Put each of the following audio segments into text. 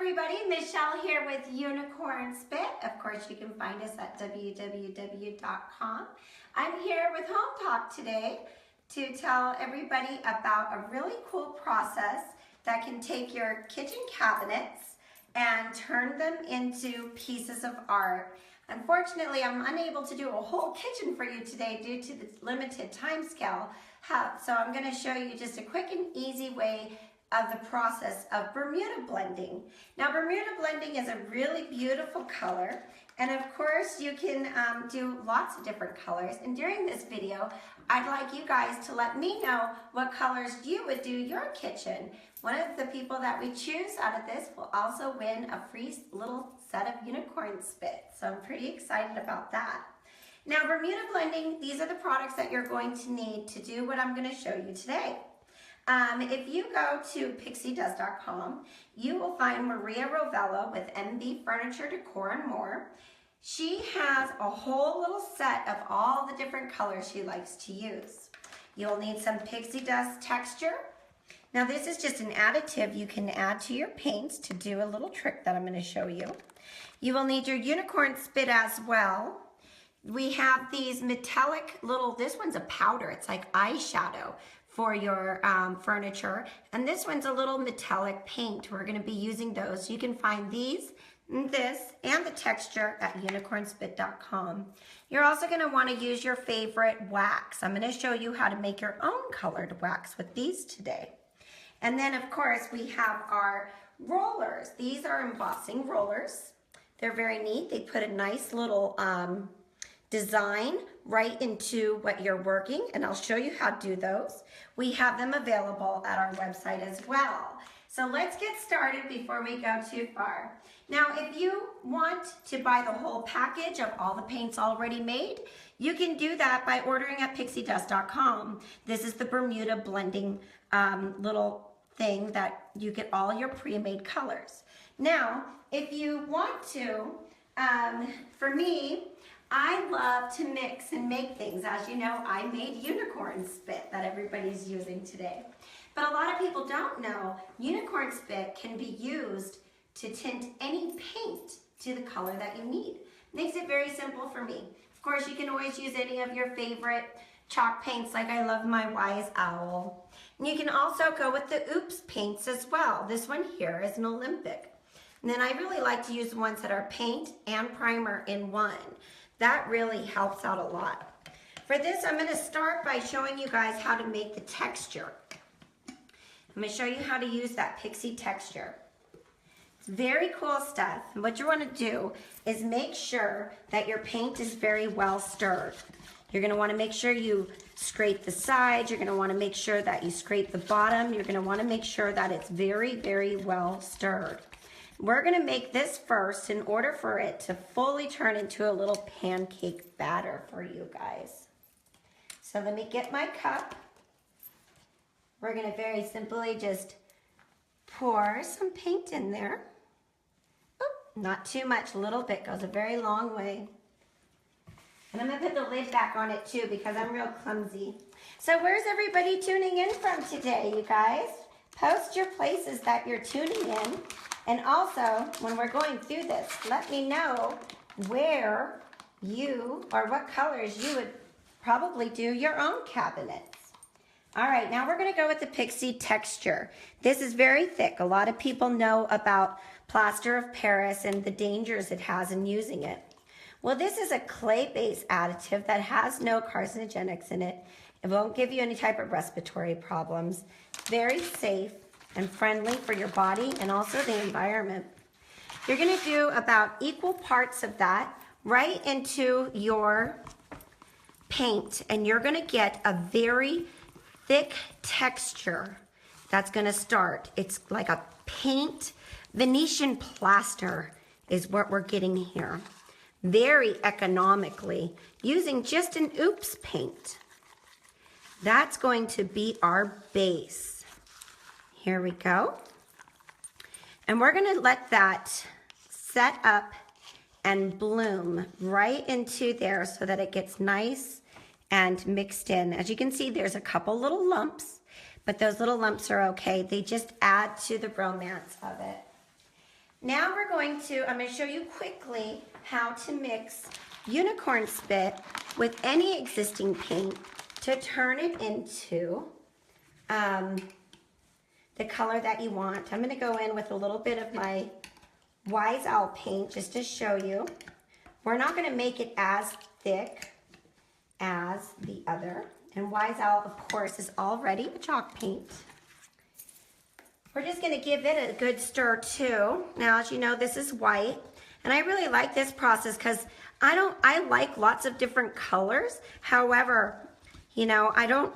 everybody, Michelle here with Unicorn Spit. Of course, you can find us at www.com. I'm here with Hometalk today to tell everybody about a really cool process that can take your kitchen cabinets and turn them into pieces of art. Unfortunately, I'm unable to do a whole kitchen for you today due to the limited time scale. So I'm going to show you just a quick and easy way of the process of Bermuda blending. Now, Bermuda blending is a really beautiful color, and of course you can do lots of different colors. And during this video, I'd like you guys to let me know what colors you would do your kitchen. One of the people that we choose out of this will also win a free little set of Unicorn Spit. So I'm pretty excited about that. Now, Bermuda blending, these are the products that you're going to need to do what I'm going to show you today. If you go to pixiedust.com, you will find Maria Rovella with MB Furniture Decor and More. She has a whole little set of all the different colors she likes to use. You'll need some pixie dust texture. Now, this is just an additive you can add to your paints to do a little trick that I'm going to show you. You will need your Unicorn Spit as well. We have these metallic little, this one's a powder, it's like eyeshadow for your furniture, and this one's a little metallic paint. We're going to be using those. You can find these, this, and the texture at unicornspit.com. You're also going to want to use your favorite wax. I'm going to show you how to make your own colored wax with these today. And then, of course, we have our rollers. These are embossing rollers. They're very neat. They put a nice little design right into what you're working, and I'll show you how to do those. We have them available at our website as well. So let's get started before we go too far. Now, if you want to buy the whole package of all the paints already made, you can do that by ordering at pixiedust.com. This is the Bermuda blending little thing that you get all your pre-made colors. Now, if you want to, for me, I love to mix and make things. As you know, I made Unicorn Spit that everybody's using today. But a lot of people don't know Unicorn Spit can be used to tint any paint to the color that you need. Makes it very simple for me. Of course, you can always use any of your favorite chalk paints, like I love my Wise Owl. And you can also go with the Oops paints as well. This one here is an Olympic. And then I really like to use the ones that are paint and primer in one. That really helps out a lot. For this, I'm going to start by showing you guys how to make the texture. I'm going to show you how to use that pixie texture. It's very cool stuff. And what you want to do is make sure that your paint is very well stirred. You're going to want to make sure you scrape the sides. You're going to want to make sure that you scrape the bottom. You're going to want to make sure that it's very, very well stirred. We're going to make this first in order for it to fully turn into a little pancake batter for you guys. So let me get my cup. We're going to very simply just pour some paint in there. Oop, not too much, a little bit goes a very long way. And I'm going to put the lid back on it too because I'm real clumsy. So where's everybody tuning in from today, you guys? Post your places that you're tuning in. And also, when we're going through this, let me know where you, or what colors you would probably do your own cabinets. All right, now we're gonna go with the pixie texture. This is very thick. A lot of people know about plaster of Paris and the dangers it has in using it. Well, this is a clay-based additive that has no carcinogenics in it. It won't give you any type of respiratory problems. Very safe and friendly for your body and also the environment. You're gonna do about equal parts of that right into your paint, and you're gonna get a very thick texture that's gonna start. It's like a paint, Venetian plaster is what we're getting here. Very economically, using just an Oops paint. That's going to be our base. Here we go. And we're going to let that set up and bloom right into there so that it gets nice and mixed in. As you can see, there's a couple little lumps, but those little lumps are okay. They just add to the romance of it. Now I'm going to show you quickly how to mix unicorn spit with any existing paint to turn it into the color that you want. I'm gonna go in with a little bit of my Wise Owl paint just to show you. We're not gonna make it as thick as the other. And Wise Owl, of course, is already a chalk paint. We're just gonna give it a good stir too. Now, as you know, this is white. And I really like this process because I like lots of different colors. However, you know, I don't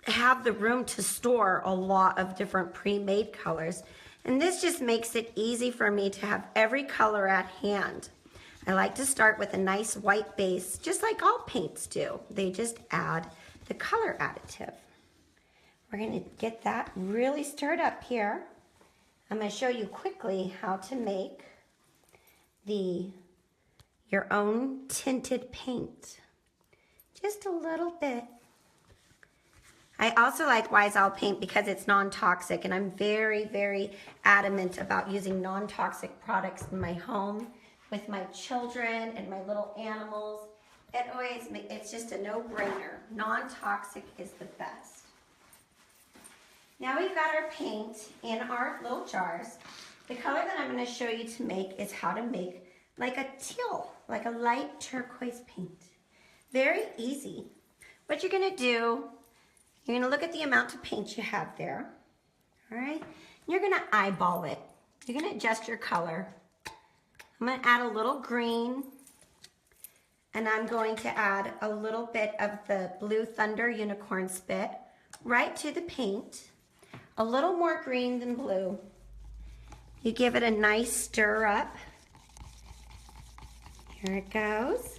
have the room to store a lot of different pre-made colors. And this just makes it easy for me to have every color at hand. I like to start with a nice white base, just like all paints do. They just add the color additive. We're gonna get that really stirred up here. I'm gonna show you quickly how to make your own tinted paint. Just a little bit. I also like Wise Owl paint because it's non-toxic, and I'm very, very adamant about using non-toxic products in my home with my children and my little animals. It's just a no-brainer. Non-toxic is the best. Now we've got our paint in our little jars. The color that I'm going to show you to make is how to make like a teal, like a light turquoise paint. Very easy. What you're going to do, you're going to look at the amount of paint you have there. All right? You're going to eyeball it. You're going to adjust your color. I'm going to add a little green, and I'm going to add a little bit of the Blue Thunder Unicorn Spit right to the paint. A little more green than blue. You give it a nice stir up. Here it goes.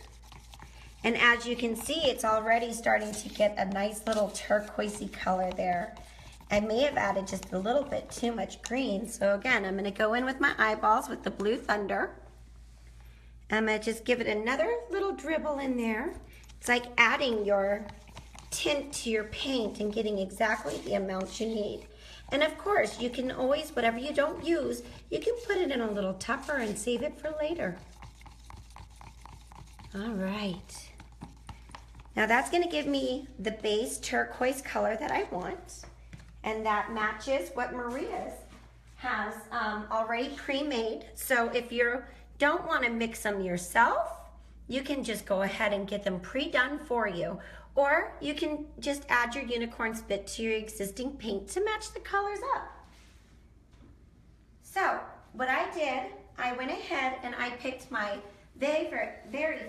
And as you can see, it's already starting to get a nice little turquoisey color there. I may have added just a little bit too much green. So again, I'm gonna go in with my eyeballs with the Blue Thunder. I'm gonna just give it another little dribble in there. It's like adding your tint to your paint and getting exactly the amount you need. And of course, you can always, whatever you don't use, you can put it in a little tupper and save it for later. All right. Now that's gonna give me the base turquoise color that I want. And that matches what Maria's has already pre-made. So if you don't wanna mix them yourself, you can just go ahead and get them pre-done for you. Or you can just add your unicorn spit to your existing paint to match the colors up. So what I did, I went ahead and I picked my very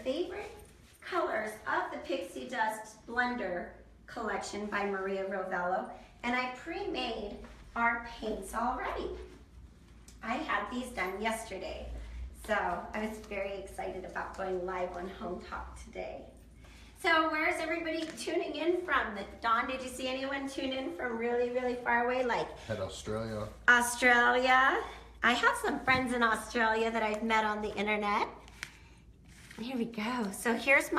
favorite colors of the Pixie Dust Blender collection by Maria Rovello, and I pre-made our paints already. I had these done yesterday, so I was very excited about going live on Hometalk today. So where's everybody tuning in from? Dawn, did you see anyone tune in from really, really far away? Like Australia. Australia. I have some friends in Australia that I've met on the internet. Here we go. So here's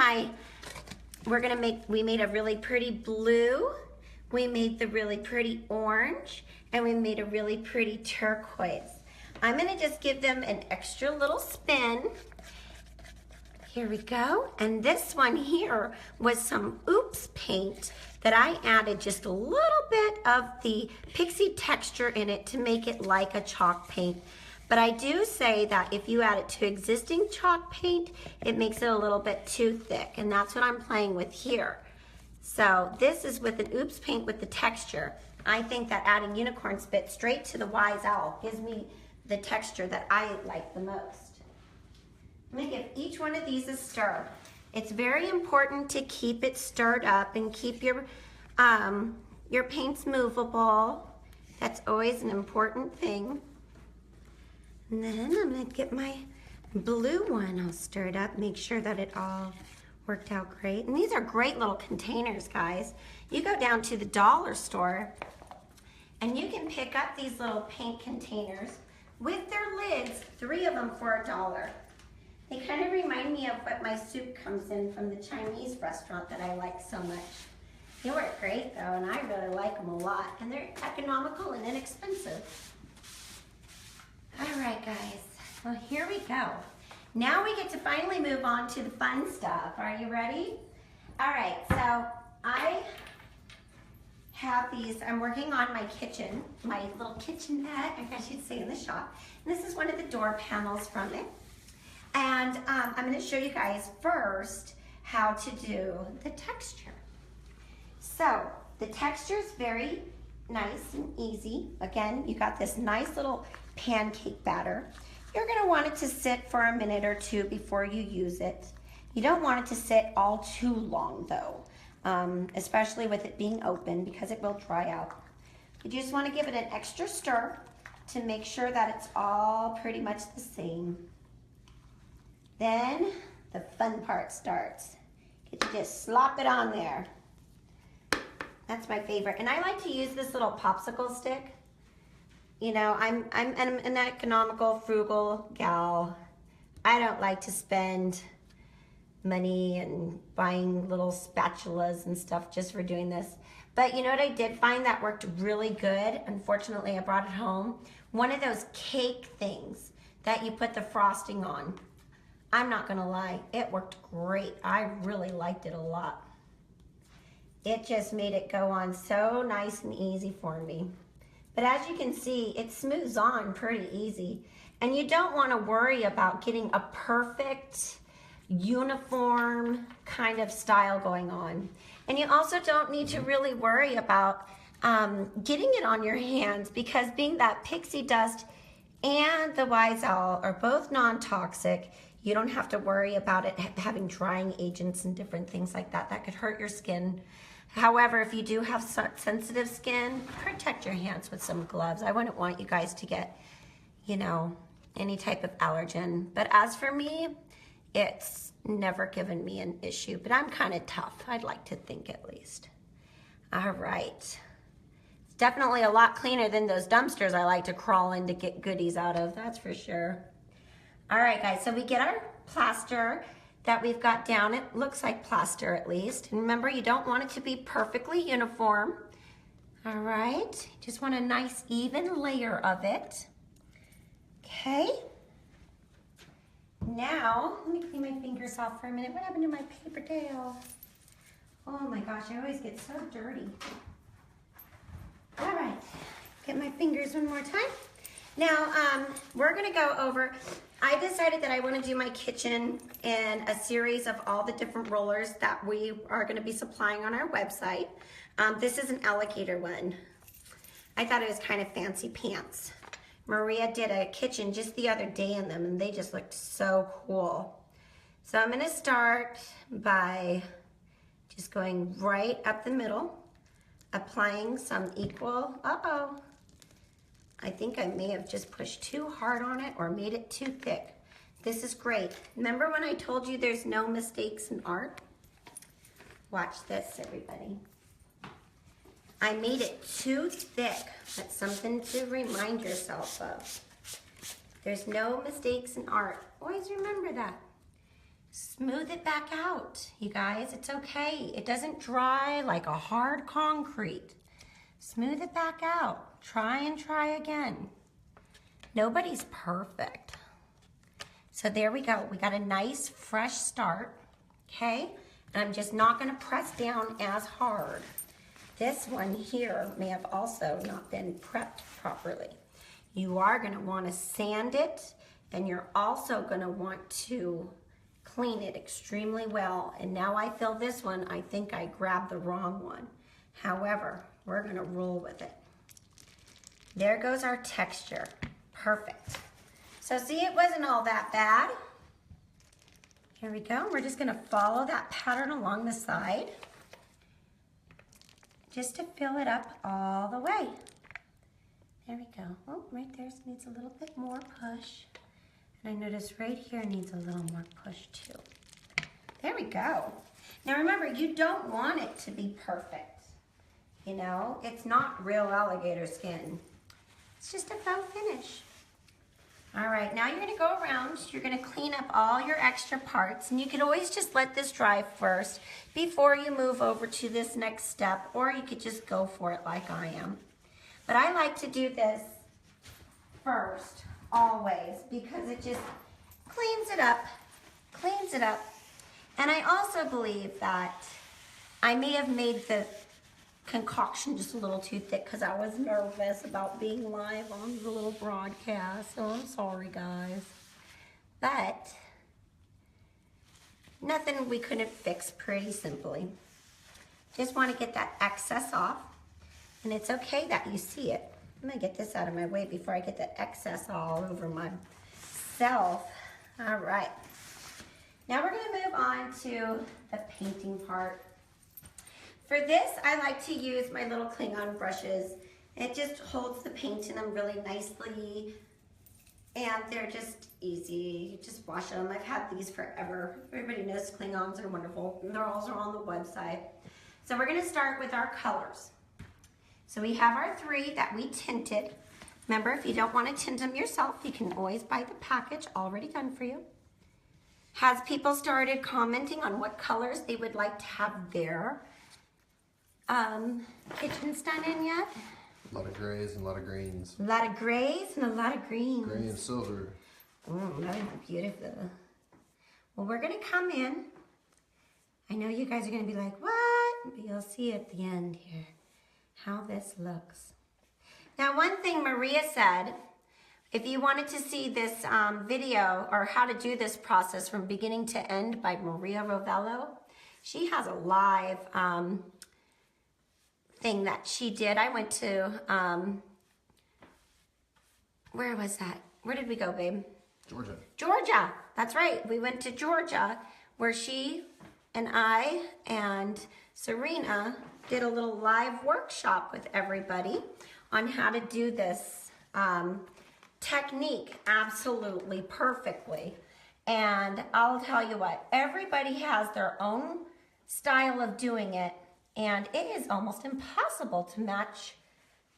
we made a really pretty blue, we made the really pretty orange, and we made a really pretty turquoise. I'm gonna just give them an extra little spin. Here we go. And this one here was some Oops paint that I added just a little bit of the pixie texture in it to make it like a chalk paint. But I do say that if you add it to existing chalk paint, it makes it a little bit too thick, and that's what I'm playing with here. So this is with an Oops paint with the texture. I think that adding unicorn spit straight to the Wise Owl gives me the texture that I like the most. I'm gonna give each one of these a stir. It's very important to keep it stirred up and keep your paints movable. That's always an important thing. And then I'm gonna get my blue one all stirred up, make sure that it all worked out great. And these are great little containers, guys. You go down to the dollar store and you can pick up these little paint containers with their lids, 3 of them for $1. They kind of remind me of what my soup comes in from the Chinese restaurant that I like so much. They work great though, and I really like them a lot. And they're economical and inexpensive. All right, guys. Well, here we go. Now we get to finally move on to the fun stuff. Are you ready? All right, so I have these, I'm working on my kitchen, my little kitchenette, I guess you'd say, in the shop. And this is one of the door panels from it. And I'm going to show you guys first how to do the texture. So the texture is very nice and easy. Again, you got this nice little pancake batter. You're going to want it to sit for a minute or two before you use it. You don't want it to sit all too long though, especially with it being open, because it will dry out. You just want to give it an extra stir to make sure that it's all pretty much the same. Then the fun part starts. You get to just slop it on there. That's my favorite. And I like to use this little popsicle stick. You know, I'm an economical, frugal gal. I don't like to spend money and buying little spatulas and stuff just for doing this. But you know what I did find that worked really good? Unfortunately, I brought it home. One of those cake things that you put the frosting on. I'm not gonna lie, it worked great. I really liked it a lot. It just made it go on so nice and easy for me. But as you can see, it smooths on pretty easy. And you don't want to worry about getting a perfect, uniform kind of style going on. And you also don't need to really worry about getting it on your hands, because being that pixie dust and the Wise Owl are both non-toxic, you don't have to worry about it having drying agents and different things like that that could hurt your skin. However, if you do have sensitive skin, protect your hands with some gloves. I wouldn't want you guys to get, you know, any type of allergen. But as for me, it's never given me an issue. But I'm kind of tough, I'd like to think, at least. All right. It's definitely a lot cleaner than those dumpsters I like to crawl in to get goodies out of, that's for sure. All right, guys, so we get our plaster that we've got down. It looks like plaster at least. And remember, you don't want it to be perfectly uniform. All right, just want a nice even layer of it. Okay. Now, let me clean my fingers off for a minute. What happened to my paper towel? Oh my gosh, I always get so dirty. All right, get my fingers one more time. Now, we're gonna go over, I decided that I wanna do my kitchen in a series of all the different rollers that we are gonna be supplying on our website. This is an alligator one. I thought it was kind of fancy pants. Maria did a kitchen just the other day in them, and they just looked so cool. So I'm gonna start by just going right up the middle, applying some equal, I think I may have just pushed too hard on it or made it too thick. This is great. Remember when I told you there's no mistakes in art? Watch this, everybody. I made it too thick. That's something to remind yourself of. There's no mistakes in art. Always remember that. Smooth it back out, you guys. It's okay. It doesn't dry like a hard concrete. Smooth it back out. Try and try again. Nobody's perfect. So there we go. We got a nice fresh start, okay? And I'm just not gonna press down as hard. This one here may have also not been prepped properly. You are gonna wanna sand it, and you're also gonna want to clean it extremely well. And now I feel this one, I think I grabbed the wrong one. However, we're gonna roll with it. There goes our texture. Perfect. So see, it wasn't all that bad. Here we go. We're just gonna follow that pattern along the side just to fill it up all the way. There we go. Oh, right there needs a little bit more push. And I notice right here needs a little more push too. There we go. Now remember, you don't want it to be perfect. You know, it's not real alligator skin. It's just a faux finish. All right, now you're gonna go around, you're gonna clean up all your extra parts, and you could always just let this dry first before you move over to this next step, or you could just go for it like I am. But I like to do this first. always, because it just cleans it up, cleans it up. And I also believe that I may have made the concoction just a little too thick because I was nervous about being live on the little broadcast. So I'm sorry, guys. But nothing we couldn't fix pretty simply. Just want to get that excess off. And it's okay that you see it. I'm going to get this out of my way before I get the excess all over myself. All right. Now we're going to move on to the painting part. For this, I like to use my little Klingon brushes. It just holds the paint in them really nicely. And they're just easy. You just wash them. I've had these forever. Everybody knows Klingons are wonderful. And they're also on the website. So we're going to start with our colors. So we have our 3 that we tinted. Remember, if you don't want to tint them yourself, you can always buy the package already done for you. Has people started commenting on what colors they would like to have their kitchens done in yet? A lot of grays and a lot of greens. A lot of grays and a lot of greens. Gray and silver. Oh, that would be beautiful. Well, we're going to come in. I know you guys are going to be like, what? But you'll see at the end here how this looks. Now, one thing Maria said, if you wanted to see this video or how to do this process from beginning to end by Maria Rovello, she has a live thing that she did. I went to, where was that? Where did we go, babe? Georgia. Georgia, that's right. We went to Georgia where she and I and Serena did a little live workshop with everybody on how to do this technique absolutely perfectly. And I'll tell you what, everybody has their own style of doing it, and it is almost impossible to match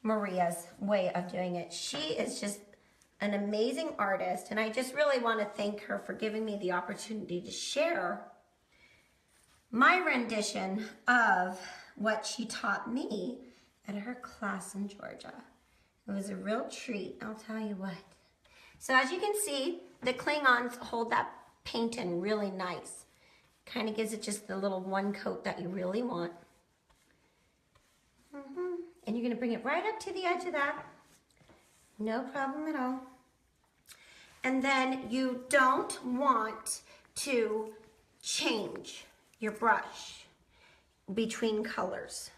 Maria's way of doing it. She is just an amazing artist, and I just really want to thank her for giving me the opportunity to share my rendition of what she taught me at her class in Georgia. It was a real treat, I'll tell you what. So as you can see, the Klingons hold that paint in really nice. Kind of gives it just the little one coat that you really want. And you're going to bring it right up to the edge of that. No problem at all. And then you don't want to change your brush between colors.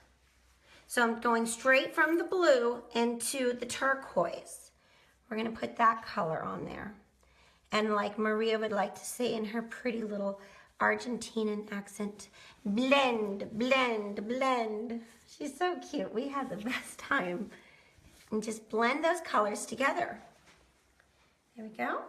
So I'm going straight from the blue into the turquoise. We're going to put that color on there. And like Maria would like to say in her pretty little Argentinian accent, blend, blend, blend. She's so cute. We had the best time. And just blend those colors together. There we go.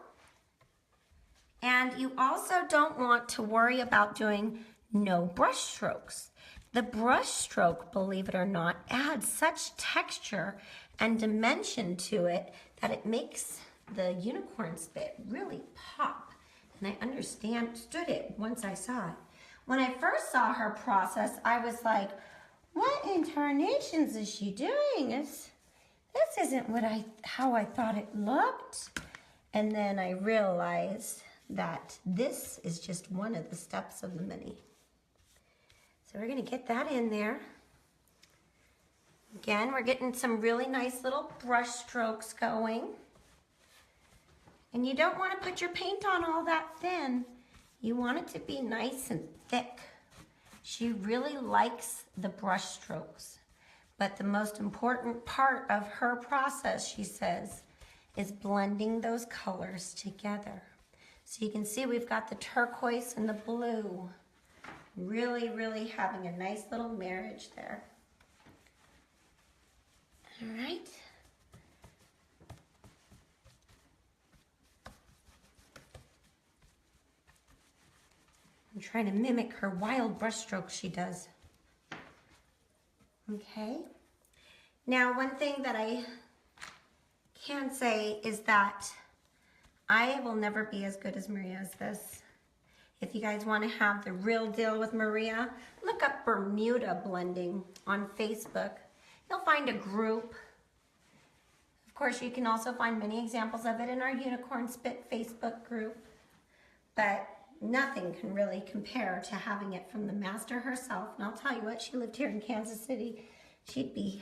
And you also don't want to worry about doing no brush strokes. The brush stroke, believe it or not, adds such texture and dimension to it that it makes the unicorn spit really pop. And I understood it once I saw it. When I first saw her process, I was like, what incarnations is she doing? This isn't how I thought it looked. And then I realized that this is just one of the steps of the many. So we're going to get that in there. Again, we're getting some really nice little brush strokes going. And you don't want to put your paint on all that thin. You want it to be nice and thick. She really likes the brush strokes. But the most important part of her process, she says, is blending those colors together. So you can see we've got the turquoise and the blue. Really, really having a nice little marriage there. All right. I'm trying to mimic her wild brush strokes she does. Okay. Now, one thing that I can say is that I will never be as good as Maria as this. If you guys want to have the real deal with Maria, look up Bermuda Blending on Facebook. You'll find a group. Of course, you can also find many examples of it in our Unicorn Spit Facebook group, but nothing can really compare to having it from the master herself. And I'll tell you what, she lived here in Kansas City. She'd be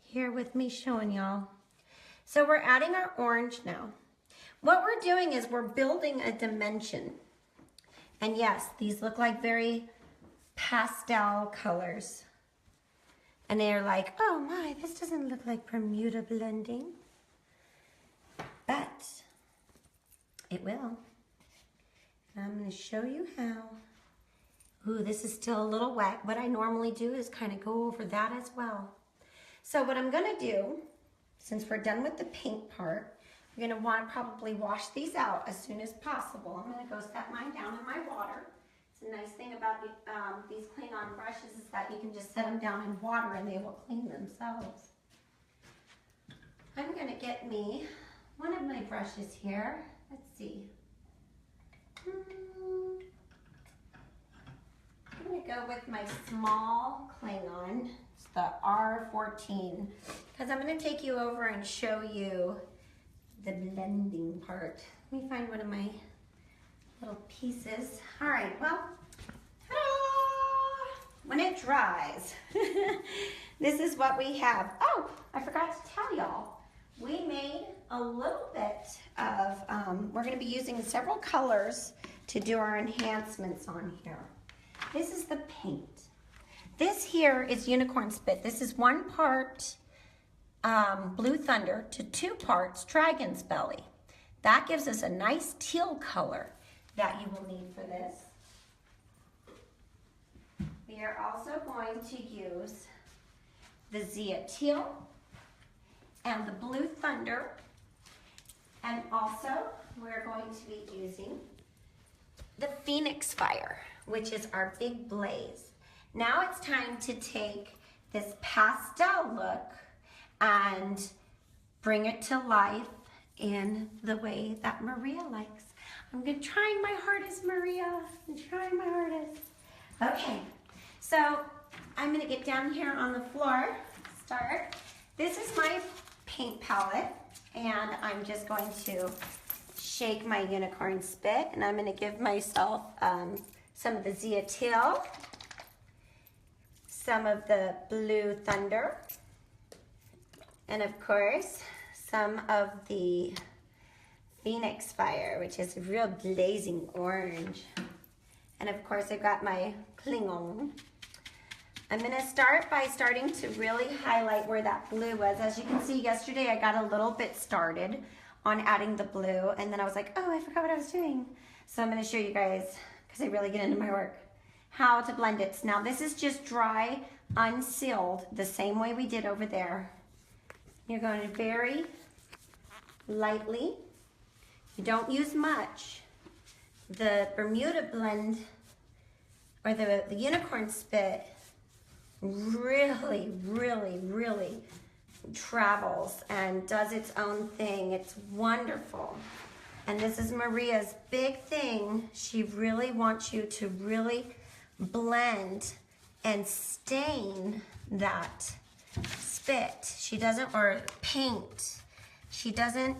here with me showing y'all. So we're adding our orange now. What we're doing is we're building a dimension. And yes, these look like very pastel colors. And they're like, oh my, this doesn't look like Bermuda blending. But it will. And I'm going to show you how. Ooh, this is still a little wet. What I normally do is kind of go over that as well. So what I'm going to do, since we're done with the paint part, we're going to want to probably wash these out as soon as possible. I'm going to go set mine down in my water. It's a nice thing about these clean-on brushes is that you can just set them down in water and they will clean themselves. I'm going to get me one of my brushes here. Let's see. I'm going to go with my small Klingon. It's the R14 because I'm going to take you over and show you the blending part. Let me find one of my little pieces. All right, well, ta-da! When it dries, this is what we have. Oh, I forgot to tell y'all. We made a little bit of, we're going to be using several colors to do our enhancements on here. This is the paint. This here is Unicorn Spit. This is 1 part Blue Thunder to 2 parts Dragon's Belly. That gives us a nice teal color that you will need for this. We are also going to use the Zia Teal and the Blue Thunder, and also we're going to be using the Phoenix Fire, which is our big blaze. Now it's time to take this pastel look and bring it to life in the way that Maria likes. I'm trying my hardest, Maria. I'm trying my hardest. Okay, so I'm gonna get down here on the floor, start. This is my paint palette, and I'm just going to shake my Unicorn Spit, and I'm gonna give myself some of the Zia Teal, some of the Blue Thunder, and of course, some of the Phoenix Fire, which is a real blazing orange. And of course, I've got my Klingon. I'm gonna start by starting to really highlight where that blue was. As you can see, yesterday I got a little bit started on adding the blue, and then I was like, oh, I forgot what I was doing. So I'm gonna show you guys, because I really get into my work, how to blend it. Now this is just dry, unsealed, the same way we did over there. You're going to very lightly, you don't use much. The Bermuda blend, or the Unicorn Spit, really, really, really travels and does its own thing. It's wonderful. And this is Maria's big thing. She really wants you to really blend and stain that spit. She doesn't, or paint. She doesn't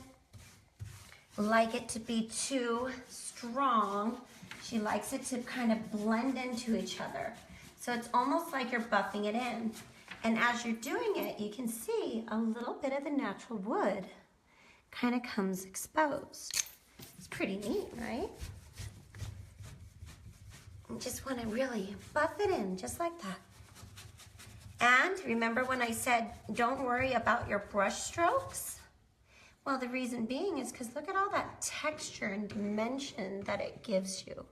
like it to be too strong. She likes it to kind of blend into each other. So it's almost like you're buffing it in. And as you're doing it, you can see a little bit of the natural wood kind of comes exposed. It's pretty neat, right? You just want to really buff it in, just like that. And remember when I said, don't worry about your brush strokes? Well, the reason being is because look at all that texture and dimension that it gives you.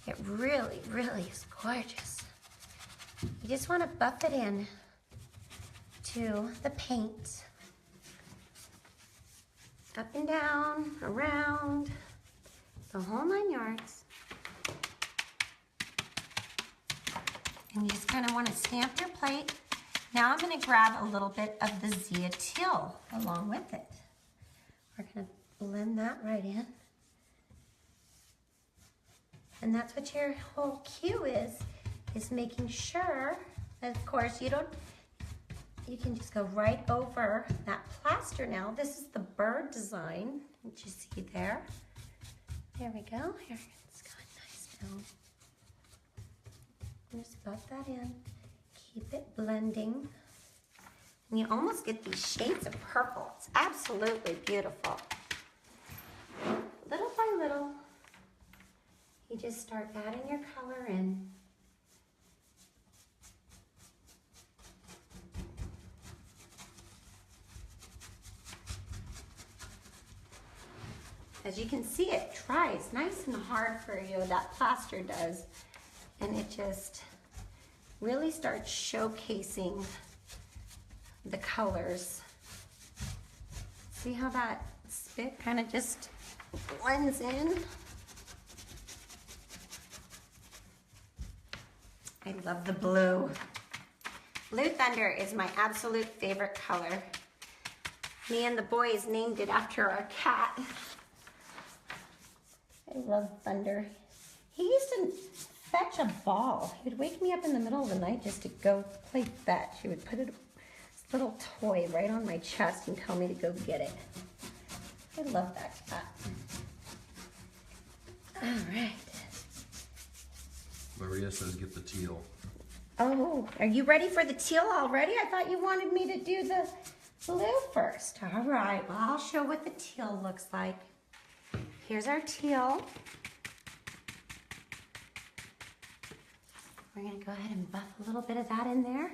It really, really is gorgeous. You just want to buff it in to the paint. Up and down, around, the whole 9 yards. And you just kind of want to stamp your plate. Now I'm going to grab a little bit of the Zia Teal along with it. We're going to blend that right in. And that's what your whole cue is making sure, of course, you don't, you can just go right over that plaster now. This is the bird design, which you see there. There we go. Here, it's got nice film. Just buff that in. Keep it blending. And you almost get these shades of purple. It's absolutely beautiful. Little by little, you just start adding your color in. As you can see, it dries nice and hard for you, that plaster does. And it just really starts showcasing the colors. See how that spit kind of just blends in? I love the blue. Blue Thunder is my absolute favorite color. Me and the boys named it after our cat. I love Thunder. He used to fetch a ball. He would wake me up in the middle of the night just to go play fetch. He would put this little toy right on my chest and tell me to go get it. I love that cat. All right. Maria says get the teal. Oh, are you ready for the teal already? I thought you wanted me to do the blue first. All right, well, I'll show what the teal looks like. Here's our teal. We're gonna go ahead and buff a little bit of that in there.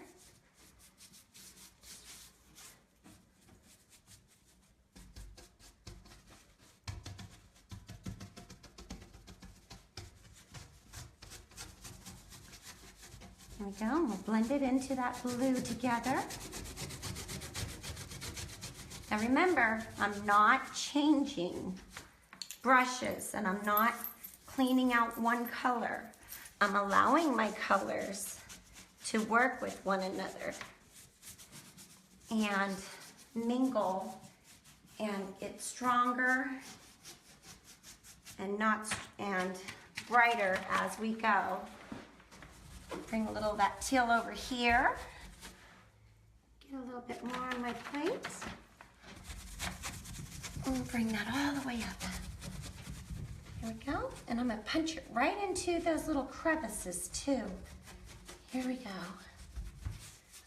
There we go, we'll blend it into that blue together. Now remember, I'm not changing brushes and I'm not cleaning out one color. I'm allowing my colors to work with one another and mingle and get stronger and brighter as we go. Bring a little of that teal over here. Get a little bit more on my plate. And bring that all the way up. Here we go. And I'm gonna punch it right into those little crevices too. Here we go.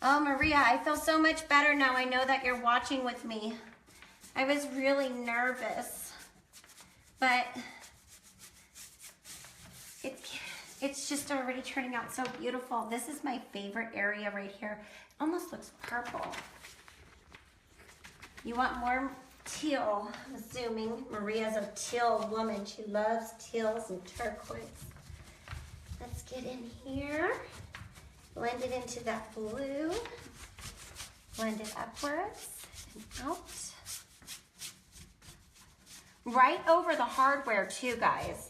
Oh, Maria, I feel so much better now. I know that you're watching with me. I was really nervous, but it's just already turning out so beautiful. This is my favorite area right here. It almost looks purple. You want more teal? I'm assuming Maria's a teal woman. She loves teals and turquoise. Let's get in here. Blend it into that blue. Blend it upwards and out. Right over the hardware too, guys.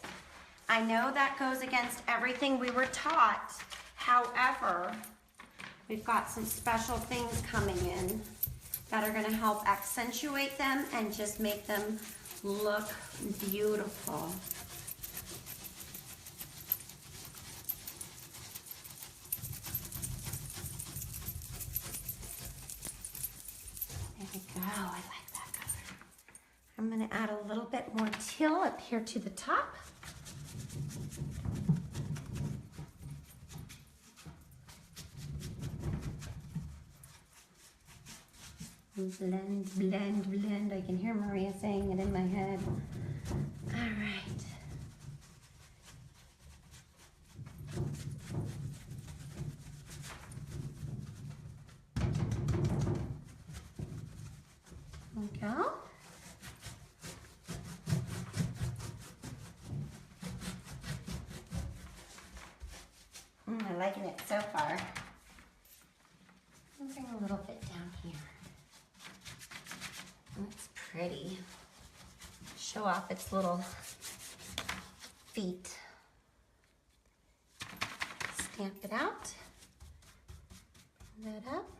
I know that goes against everything we were taught. However, we've got some special things coming in that are gonna help accentuate them and just make them look beautiful. There we go, I like that color. I'm gonna add a little bit more teal up here to the top. Blend, blend, blend. I can hear Maria saying it in my head. All right. There we go. I'm liking it so far. I'll bring a little bit down here. That's pretty. Show off its little feet. Stamp it out. Bring that up.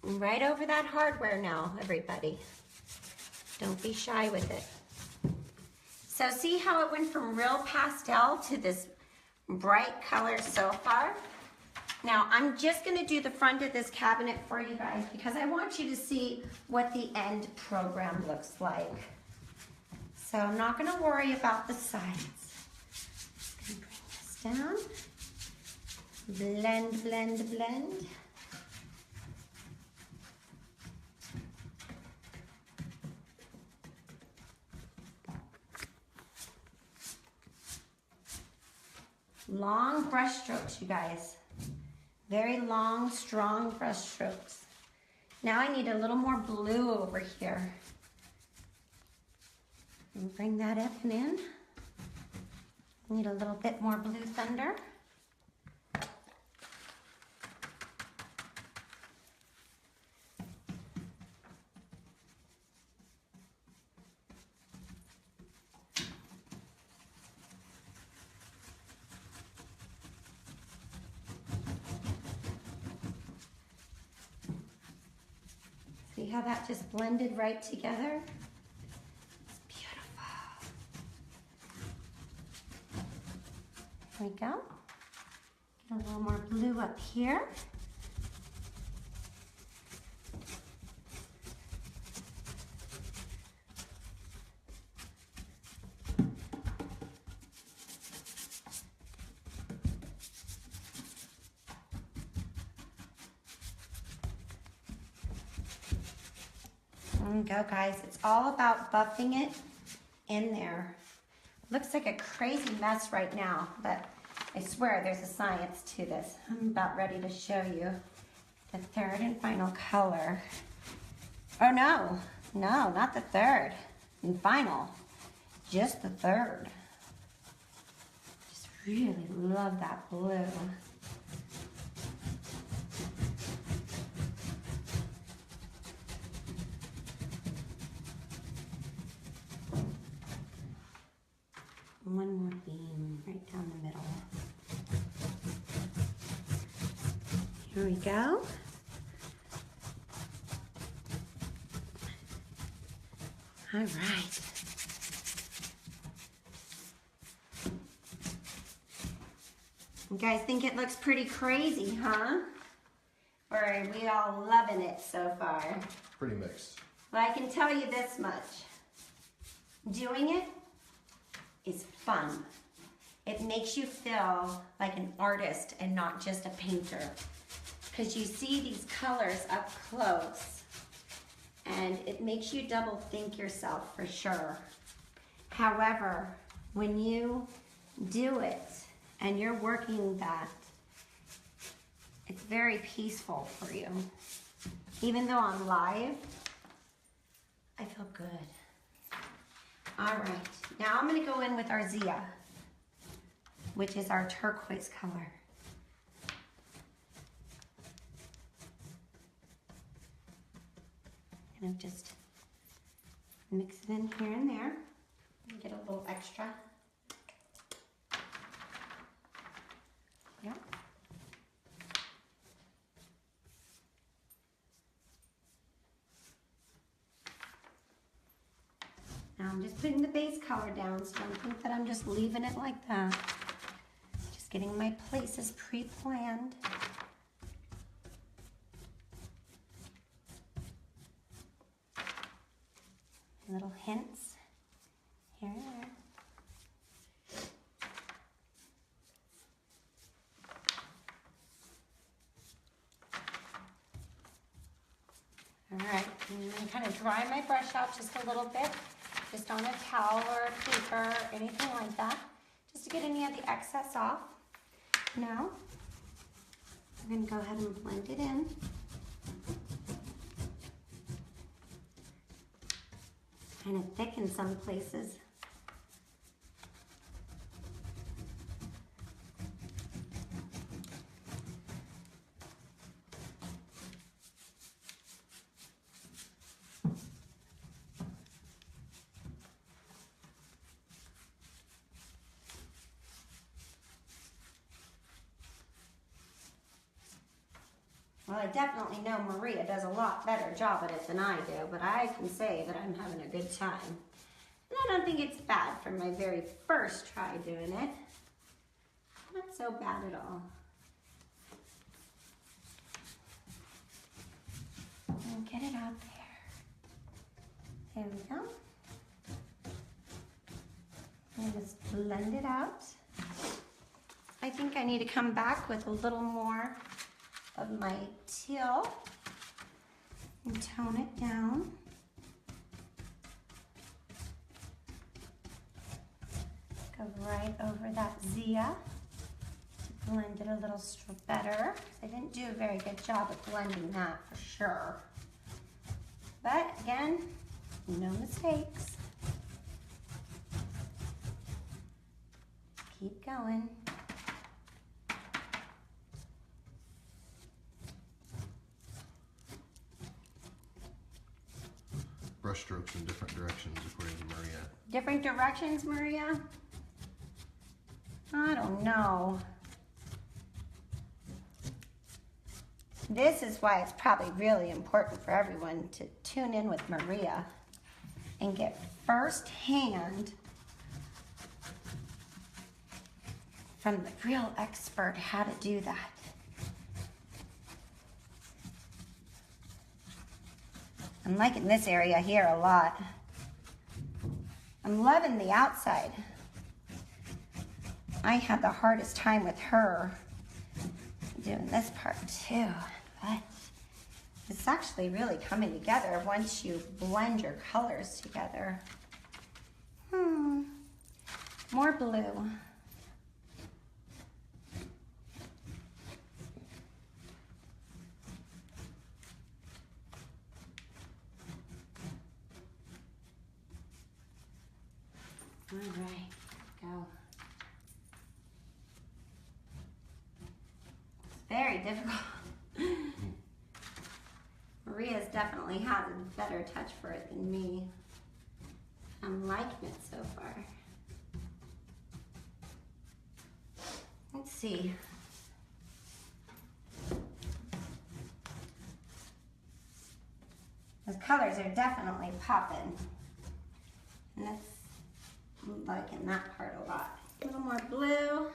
Right over that hardware now, everybody. Don't be shy with it. So see how it went from real pastel to this bright color so far? Now I'm just gonna do the front of this cabinet for you guys because I want you to see what the end program looks like. So I'm not gonna worry about the sides. Just gonna bring this down. Blend, blend, blend. Long brush strokes, you guys. Very long, strong brush strokes. Now I need a little more blue over here. And bring that up and in. Need a little bit more blue thunder. See how that just blended right together? It's beautiful. There we go. Get a little more blue up here. There we go, guys. It's all about buffing it in there. Looks like a crazy mess right now, but I swear there's a science to this. I'm about ready to show you the third and final color. Oh no, no, not the third and final, just the third. Just really love that blue. One more beam right down the middle. Here we go. All right. You guys think it looks pretty crazy, huh? Or are we all loving it so far? Pretty mixed. Well, I can tell you this much. Doing it is fun. It makes you feel like an artist and not just a painter. Because you see these colors up close and it makes you double think yourself for sure. However, when you do it and you're working that, it's very peaceful for you. Even though I'm live, I feel good. All right, now I'm gonna go in with our Zia, which is our turquoise color. Kind of just mix it in here and there and get a little extra. Yeah. Now I'm just putting the base color down, so don't think that I'm just leaving it like that. Just getting my places pre-planned. Little hints here and there. All right, I'm gonna kind of dry my brush out just a little bit, just on a towel or a paper or anything like that, just to get any of the excess off. Now, I'm gonna go ahead and blend it in. Kind of thick in some places. Well, I definitely know Maria does a lot better job at it than I do, but I can say that I'm having a good time. And I don't think it's bad for my very first try doing it. Not so bad at all. and get it out there. There we go. And just blend it out. I think I need to come back with a little more of my teal and tone it down. Go right over that Zia to blend it a little better. I didn't do a very good job of blending that for sure. But again, no mistakes. Keep going. Brush strokes in different directions according to Maria. Different directions, Maria? I don't know. This is why it's probably really important for everyone to tune in with Maria and get firsthand from the real expert how to do that. I'm liking this area here a lot. I'm loving the outside. I had the hardest time with her doing this part too, but it's actually really coming together once you blend your colors together. More blue. All right, go. It's very difficult. Maria's definitely had a better touch for it than me. I'm liking it so far. Let's see. Those colors are definitely popping. And that's, I'm liking that part a lot. A little more blue.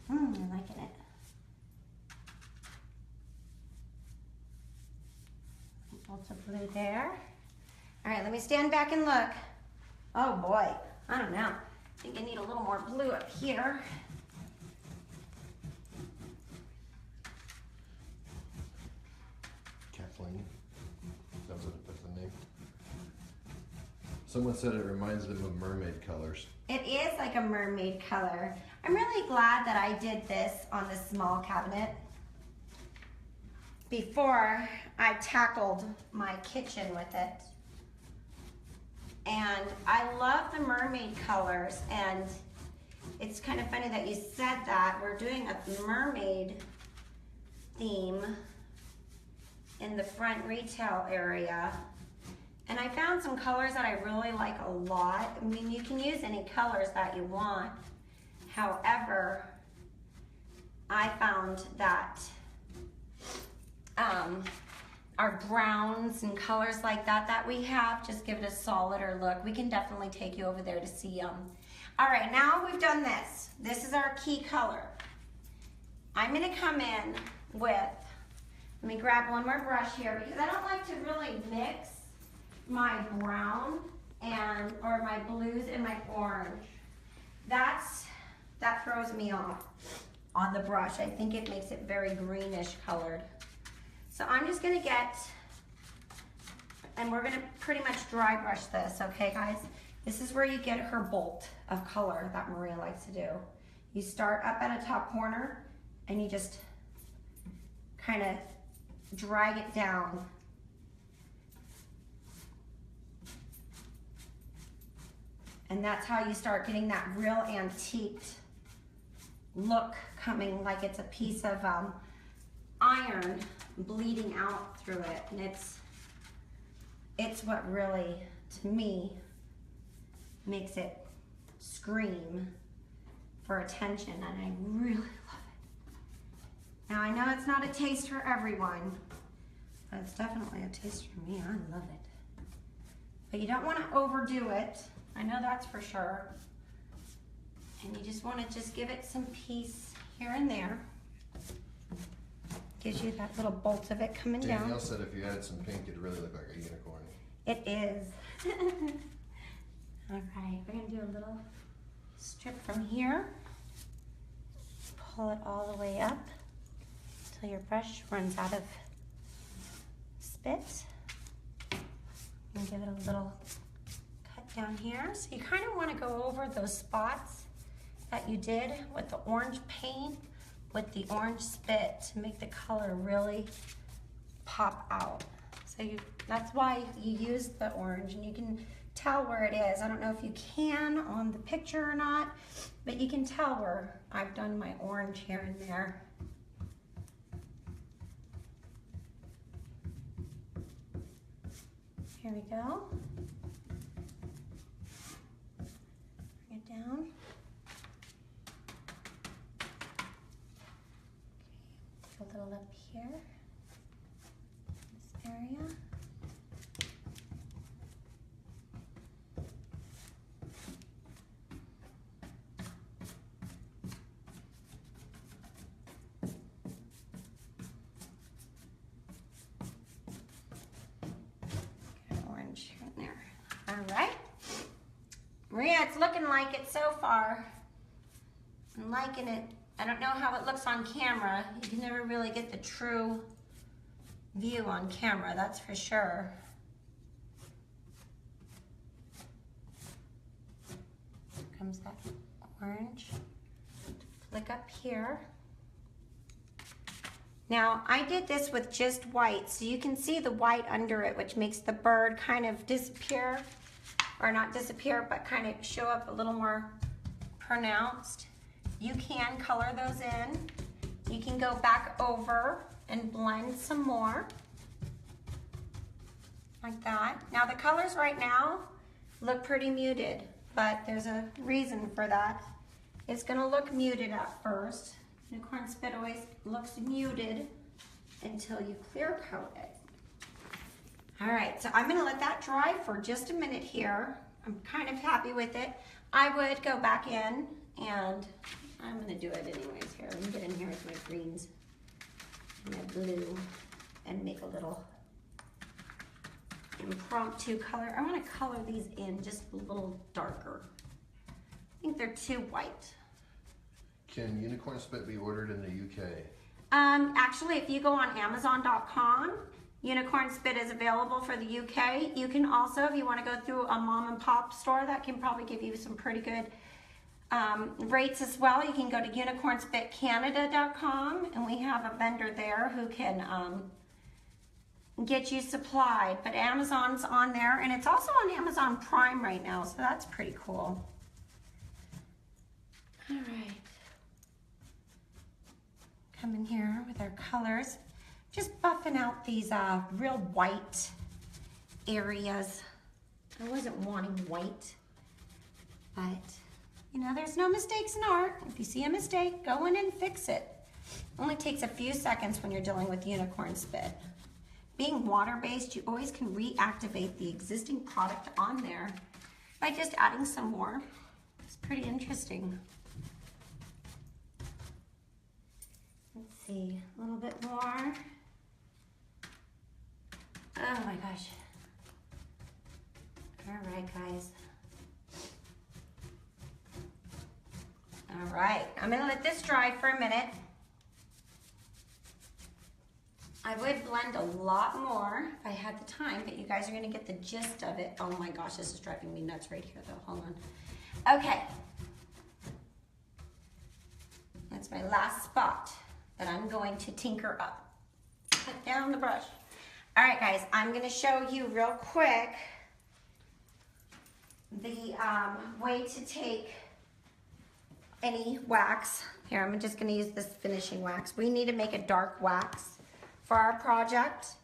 I'm liking it. Lots of blue there. All right, let me stand back and look. Oh boy, I don't know. I think I need a little more blue up here. Kathleen. That's the name. Someone said it reminds them of mermaid colors. It is like a mermaid color. I'm really glad that I did this on this small cabinet before I tackled my kitchen with it. And I love the mermaid colors, and it's kind of funny that you said that. We're doing a mermaid theme in the front retail area. And I found some colors that I really like a lot. I mean, you can use any colors that you want. However, I found that our browns and colors like that we have just give it a solider look. We can definitely take you over there to see them. All right, now we've done this. This is our key color. I'm gonna come in with, let me grab one more brush here because I don't like to really mix my brown or my blues and my orange. That throws me off on the brush. I think it makes it very greenish colored. So I'm just gonna get, and we're gonna pretty much dry brush this, okay guys? This is where you get her bolt of color that Maria likes to do. You start up at a top corner and you just kind of drag it down. And that's how you start getting that real antiqued look coming, like it's a piece of iron bleeding out through it. And it's it's what really, to me, makes it scream for attention, and I really love it. Now I know it's not a taste for everyone, but it's definitely a taste for me. I love it. But you don't want to overdo it. I know that's for sure. And you just want to just give it some peace here and there. Gives you that little bolt of it coming down. Danielle said if you added some pink, it'd really look like a unicorn. It is. All right, we're gonna do a little strip from here. Pull it all the way up until your brush runs out of spit. And give it a little cut down here. So you kind of want to go over those spots that you did with the orange paint with the orange spit to make the color really pop out. So that's why you use the orange, and you can tell where it is. I don't know if you can on the picture or not, but you can tell where I've done my orange here and there. Here we go. Bring it down. Okay, a little up here, this area. All right, Maria, it's looking like it so far. I'm liking it. I don't know how it looks on camera. You can never really get the true view on camera, that's for sure. Here comes that orange. Flick up here. Now, I did this with just white, so you can see the white under it, which makes the bird kind of disappear, or not disappear, but kind of show up a little more pronounced. You can color those in. You can go back over and blend some more, like that. Now, the colors right now look pretty muted, but there's a reason for that. It's gonna look muted at first. Unicorn spit always looks muted until you clear coat it. All right, so I'm gonna let that dry for just a minute here. I'm kind of happy with it. I would go back in, and I'm gonna do it anyways here. Let me get in here with my greens and my blue and make a little impromptu color. I wanna color these in just a little darker. I think they're too white. Can unicorn spit be ordered in the UK? Actually, if you go on Amazon.com, unicorn spit is available for the UK. You can also, if you want to go through a mom and pop store, that can probably give you some pretty good rates as well. You can go to unicornspitcanada.com, and we have a vendor there who can get you supplied. But Amazon's on there, and it's also on Amazon Prime right now, so that's pretty cool. All right. Come in here with our colors. Just buffing out these real white areas. I wasn't wanting white, but you know, there's no mistakes in art. If you see a mistake, go in and fix it. Only takes a few seconds when you're dealing with unicorn spit. Being water-based, you always can reactivate the existing product on there by just adding some more. It's pretty interesting. Let's see, a little bit more. Oh my gosh. All right, guys. All right, I'm gonna let this dry for a minute. I would blend a lot more if I had the time, but you guys are gonna get the gist of it. Oh my gosh, this is driving me nuts right here though, hold on. Okay. That's my last spot that I'm going to tinker up. Put down the brush. All right, guys, I'm gonna show you real quick the way to take any wax. Here, I'm just gonna use this finishing wax. We need to make a dark wax for our project.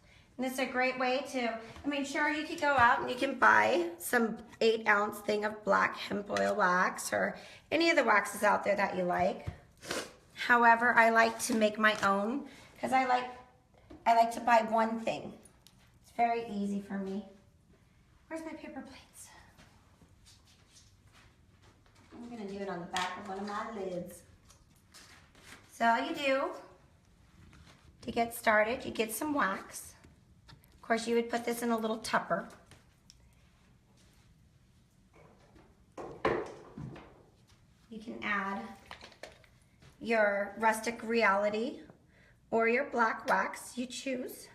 And this is a great way to, I mean, sure, you could go out and you can buy some 8-ounce thing of black hemp oil wax or any of the waxes out there that you like. However, I like to make my own because I like to buy one thing. It's very easy for me. Where's my paper plates? I'm gonna do it on the back of one of my lids. So all you do to get started, you get some wax. Of course, you would put this in a little tupper. You can add your Rustic Reality or your black wax, you choose,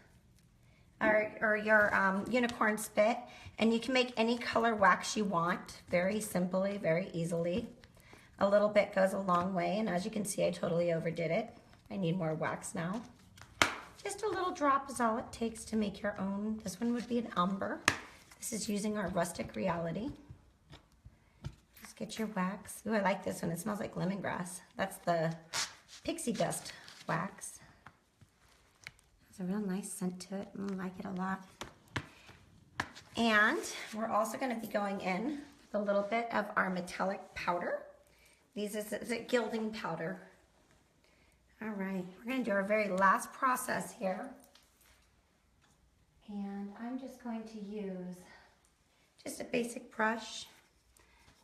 or your unicorn spit, and you can make any color wax you want, very simply, very easily. A little bit goes a long way, and as you can see, I totally overdid it. I need more wax now. Just a little drop is all it takes to make your own. This one would be an umber. This is using our Rustic Reality. Just get your wax. Ooh, I like this one. It smells like lemongrass. That's the pixie dust wax. It's a real nice scent to it. I like it a lot. And we're also going to be going in with a little bit of our metallic powder. This is a gilding powder. All right, we're going to do our very last process here. And I'm just going to use just a basic brush.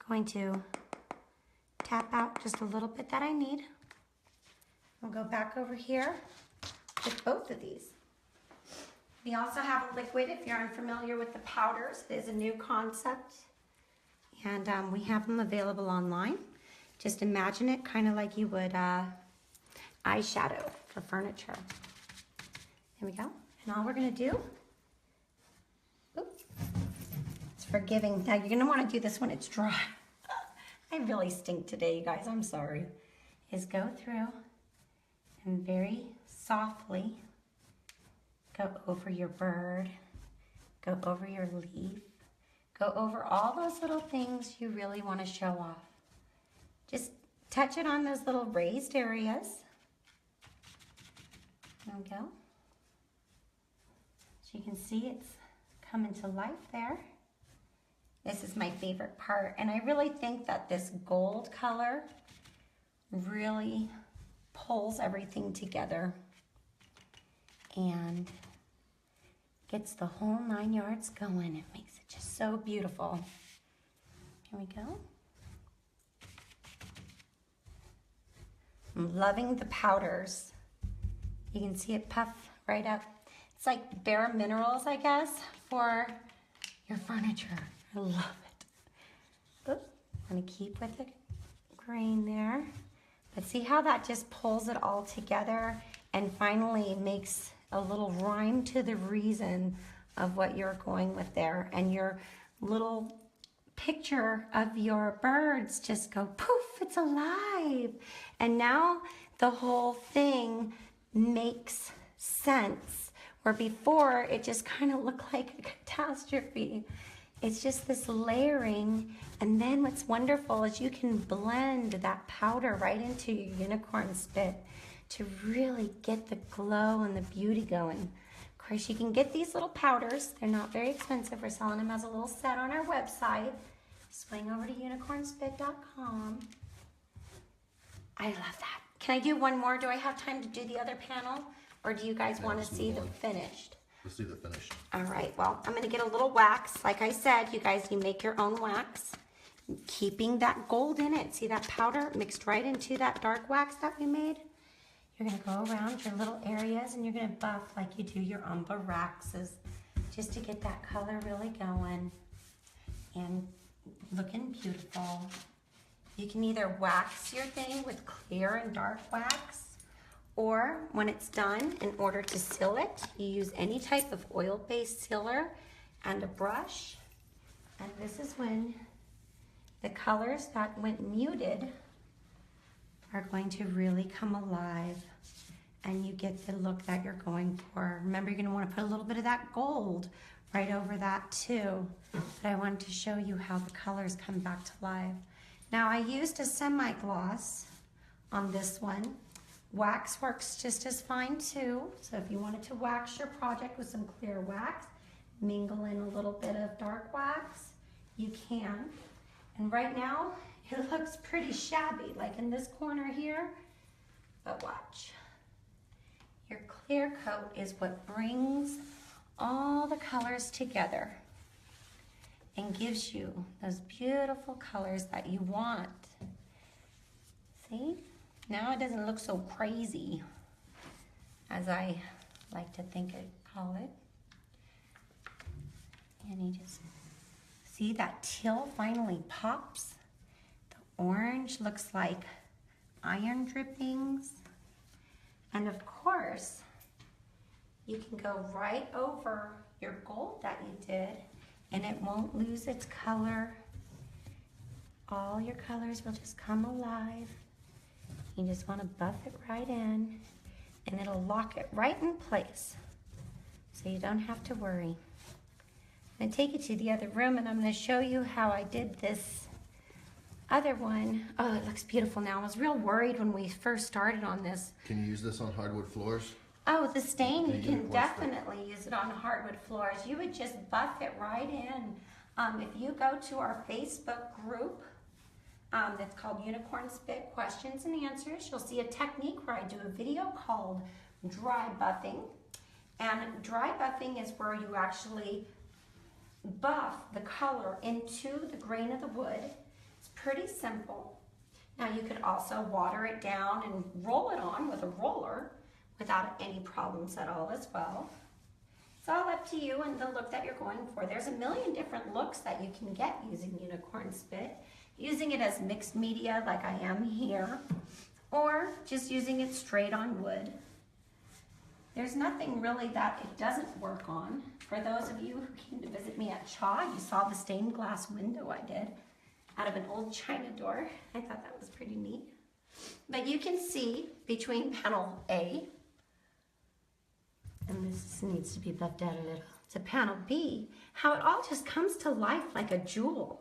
Going to tap out just a little bit that I need. We'll go back over here with both of these. We also have a liquid if you're unfamiliar with the powders. It is a new concept. And we have them available online. Just imagine it kind of like you would eyeshadow for furniture. There we go. And all we're going to do, oops, it's forgiving. Now you're going to want to do this when it's dry. I really stink today, you guys. I'm sorry. Is go through and very softly go over your bird, go over your leaf, go over all those little things you really want to show off. Just touch it on those little raised areas. There we go. So you can see it's coming to life there. This is my favorite part, and I really think that this gold color really pulls everything together and gets the whole 9 yards going. It makes it just so beautiful. Here we go. I'm loving the powders. You can see it puff right up. It's like bare minerals, I guess, for your furniture. I love it. Oops, I'm gonna keep with the grain there. But see how that just pulls it all together and finally makes a little rhyme to the reason of what you're going with there. And your little picture of your birds just go poof, it's alive. And now the whole thing makes sense, where before it just kind of looked like a catastrophe. It's just this layering, and then what's wonderful is you can blend that powder right into your unicorn spit to really get the glow and the beauty going. Of course, you can get these little powders. They're not very expensive. We're selling them as a little set on our website. Swing over to unicornspit.com. I love that. Can I do one more? Do I have time to do the other panel? Or do you guys want to see the finished? Let's do the finished. All right, well, I'm going to get a little wax. Like I said, you guys, you make your own wax, keeping that gold in it. See that powder mixed right into that dark wax that we made? You're going to go around your little areas and you're going to buff like you do your umber waxes, just to get that color really going and looking beautiful. You can either wax your thing with clear and dark wax, or when it's done, in order to seal it, you use any type of oil-based sealer and a brush. And this is when the colors that went muted are going to really come alive and you get the look that you're going for. Remember, you're gonna wanna put a little bit of that gold right over that too. But I wanted to show you how the colors come back to life. Now I used a semi-gloss on this one, Wax works just as fine too. So if you wanted to wax your project with some clear wax, mingle in a little bit of dark wax, you can. And right now, it looks pretty shabby, like in this corner here, but watch. Your clear coat is what brings all the colors together and gives you those beautiful colors that you want. See? Now it doesn't look so crazy, as I like to call it. And you just see that teal finally pops. The orange looks like iron drippings. And of course, you can go right over your gold that you did and it won't lose its color. All your colors will just come alive. You just want to buff it right in and it'll lock it right in place. So you don't have to worry. I'm going to take you to the other room and I'm going to show you how I did this other one. Oh, it looks beautiful now. I was real worried when we first started on this. Can you use this on hardwood floors? Oh, the stain, you can definitely use it on hardwood floors. You would just buff it right in. If you go to our Facebook group, that's called Unicorn Spit Questions and Answers, you'll see a technique where I do a video called dry buffing. And dry buffing is where you actually buff the color into the grain of the wood. It's pretty simple. Now you could also water it down and roll it on with a roller without any problems at all as well. It's all up to you and the look that you're going for. There's a million different looks that you can get using Unicorn Spit. Using it as mixed media like I am here, or just using it straight on wood. There's nothing really that it doesn't work on. For those of you who came to visit me at Chaw, you saw the stained glass window I did out of an old china door. I thought that was pretty neat. But you can see between panel A, and this needs to be buffed out a little, to panel B, how it all just comes to life like a jewel.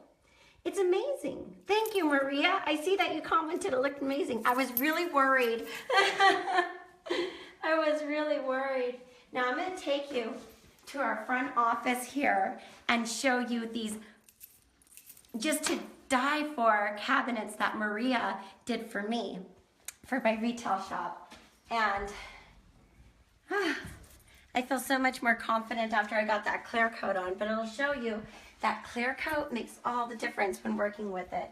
It's amazing. Thank you, Maria. I see that you commented it looked amazing. I was really worried. I was really worried. Now I'm going to take you to our front office here and show you these just to die for cabinets that Maria did for me for my retail shop. And I feel so much more confident after I got that clear coat on, but it'll show you that clear coat makes all the difference when working with it.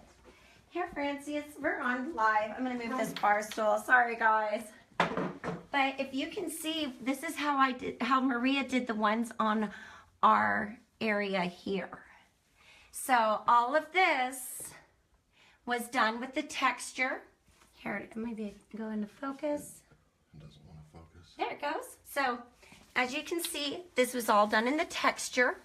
Here, Francis, we're on live. I'm gonna move this bar stool. Sorry, guys. But if you can see, this is how Maria did the ones on our area here. So all of this was done with the texture. Here, maybe go into focus. It doesn't want to focus. There it goes. So as you can see, this was all done in the texture.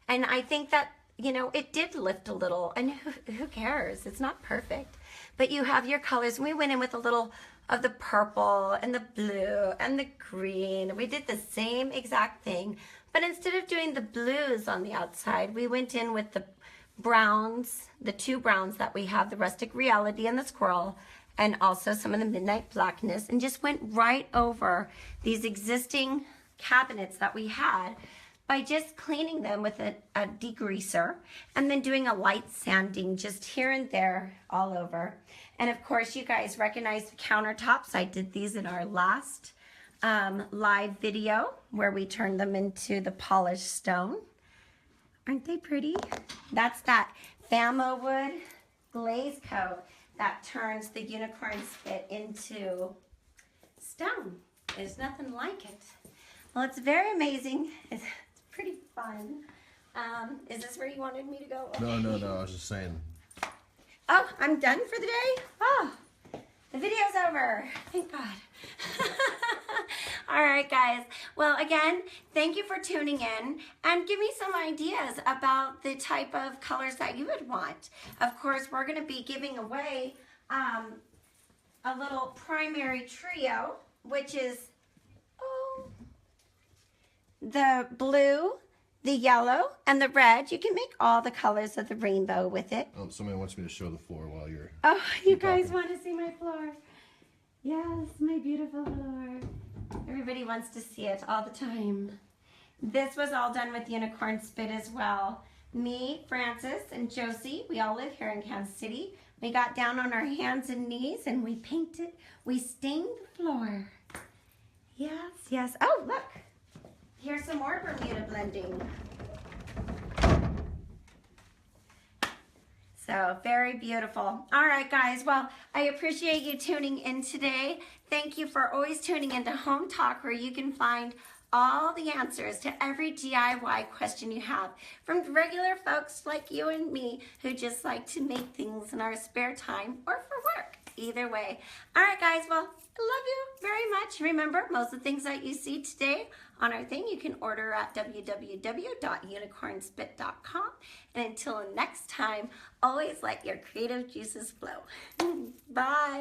And I think that, you know, it did lift a little, and who cares? It's not perfect. But you have your colors. We went in with a little of the purple and the blue and the green. We did the same exact thing, but instead of doing the blues on the outside, we went in with the browns, the two browns that we have, the Rustic Reality and the Squirrel, and also some of the Midnight Blackness, and just went right over these existing cabinets that we had by just cleaning them with a degreaser and then doing a light sanding just here and there all over. And of course, you guys recognize the countertops. I did these in our last live video where we turned them into the polished stone. Aren't they pretty? That's that Famo wood glaze coat that turns the Unicorn Spit into stone. There's nothing like it. Well, it's very amazing. It's pretty fun. Is this where you wanted me to go? No, I was just saying. Oh, I'm done for the day? Oh, the video's over. Thank God. All right, guys. Well, again, thank you for tuning in and give me some ideas about the type of colors that you would want. Of course, we're going to be giving away a little primary trio, which is the blue, the yellow, and the red. You can make all the colors of the rainbow with it. Somebody wants me to show the floor while you're... Oh, you guys want to see my floor? Yes, my beautiful floor. Everybody wants to see it all the time. This was all done with unicorn spit as well. Me, Francis, and Josie, we all live here in Kansas City. We got down on our hands and knees and we painted, we stained the floor. Yes, yes. Oh, look. Here's some more Bermuda blending. So very beautiful. All right, guys. Well, I appreciate you tuning in today. Thank you for always tuning into Home Talk, where you can find all the answers to every DIY question you have from regular folks like you and me who just like to make things in our spare time or for work. Either way. All right, guys. Well, I love you very much. Remember, most of the things that you see today on our thing, you can order at www.unicornspit.com. And until next time, always let your creative juices flow. Bye.